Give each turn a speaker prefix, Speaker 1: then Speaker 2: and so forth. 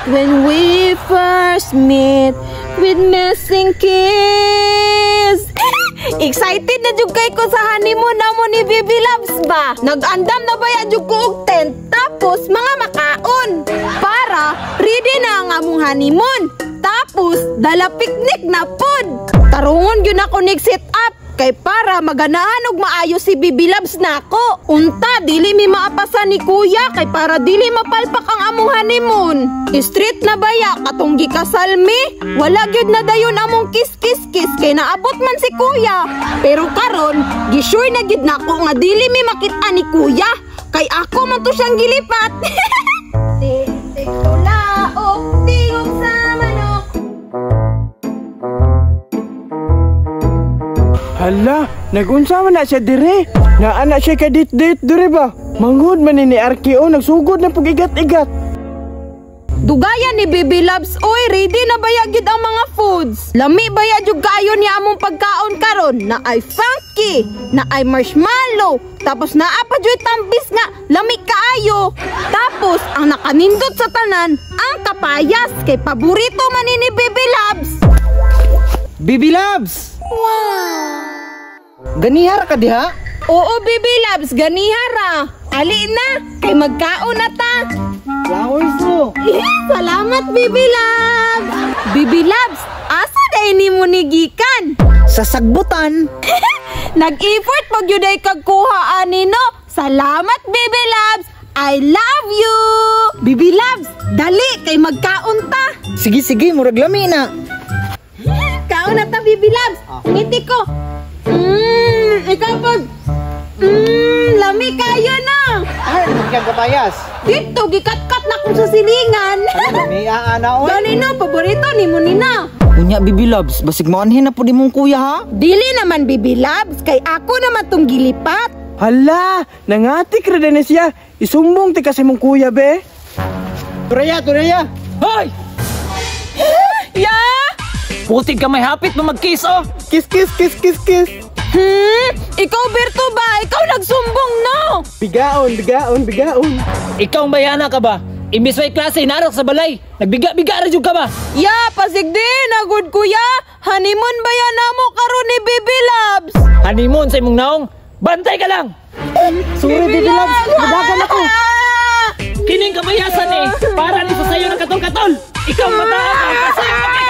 Speaker 1: when we first meet with missing kiss. Excited na jud kay ko sa honeymoon na mo ni Baby Loves ba? Nag-andam na ba ya jud ko og tent tapos mga makaon para ready na ang among honeymoon. Tapos dala picnic na pod. Tarungon gyud ako nig set up kay para maganahan og maayo si Baby Loves nako. Unta dili mi maapasa ni kuya kay para dili mapalpak ang among honeymoon. Street na baya katong gikasal mi. Wala gyud na dayon among kiss kay naabot man si kuya. Pero karon gisure na gyud nako nga dili mi makita ni kuya kay ako man to siyang gilipat. Tik tulaok tingog sa manok.
Speaker 2: Hala, nag-unsa man na siya dire. Naana siya ka dit-dit dire ba? Manghud man ni RKO, nagsugod na pag-igat-igat.
Speaker 1: Dugayan ni Baby Loves, oy, ready na baya gid ang mga foods. Lami baya jud kaayo ni among pagkaon karon na ay funky, na ay marshmallow, tapos naa pa jud tambis nga lami kaayo. Tapos ang nakanindot sa tanan, ang kapayas kay paborito man ni Baby Loves.
Speaker 2: Baby Loves!
Speaker 1: Wow!
Speaker 2: Ganihar ka diha?
Speaker 1: Oo, Baby Loves, ganihara. Ali na, kay magkaon na ta.
Speaker 2: Flowers mo.
Speaker 1: Salamat, Baby Loves. Baby Loves, asa dahil mo nigikan?
Speaker 2: Sa sagbutan.
Speaker 1: Nag-effort pag yun ay kagkuhaan ni no. Salamat, Baby Loves. I love you. Baby Loves, dali kay magkaon ta.
Speaker 2: Sige, murag lami na.
Speaker 1: Kaon na ta, Baby Loves. Ngiti ko. Ikaw pag. Lami kayo na.
Speaker 2: Ay, magkang kapayas.
Speaker 1: Dito, gikat-kat na kung sa silingan.
Speaker 2: May aanaon.
Speaker 1: Dali na, paborito ni mo nina.
Speaker 2: Unya, Baby Loves, basig maanhin na po di mong kuya ha?
Speaker 1: Dili naman, Baby Loves, kay ako naman tong gilipat.
Speaker 2: Hala, nangatik rin na siya. Isumbong ti kasi mong kuya, be. Turaya.
Speaker 3: Hoy!
Speaker 1: Ya!
Speaker 3: Putig ka may hapit na mag-kiss, oh!
Speaker 2: Kiss.
Speaker 1: Ikaw, Berto ba? Ikaw nagsumbong, no?
Speaker 2: Bigaon.
Speaker 3: Ikaw ang bayana ka ba? Imbis may klase, inarok sa balay. Nagbiga-biga rin ka ba?
Speaker 1: Ya, pasig din. Agud kuya. Honeymoon ba yan na mo karon ni Baby Loves?
Speaker 3: Honeymoon sa imong naong. Bantay ka lang!
Speaker 2: Sorry, Baby Loves. Madagan ako.
Speaker 3: Kining kamayasan eh. Para ni sa sayo ng katol-katol. Ikaw mataan ang kasayo.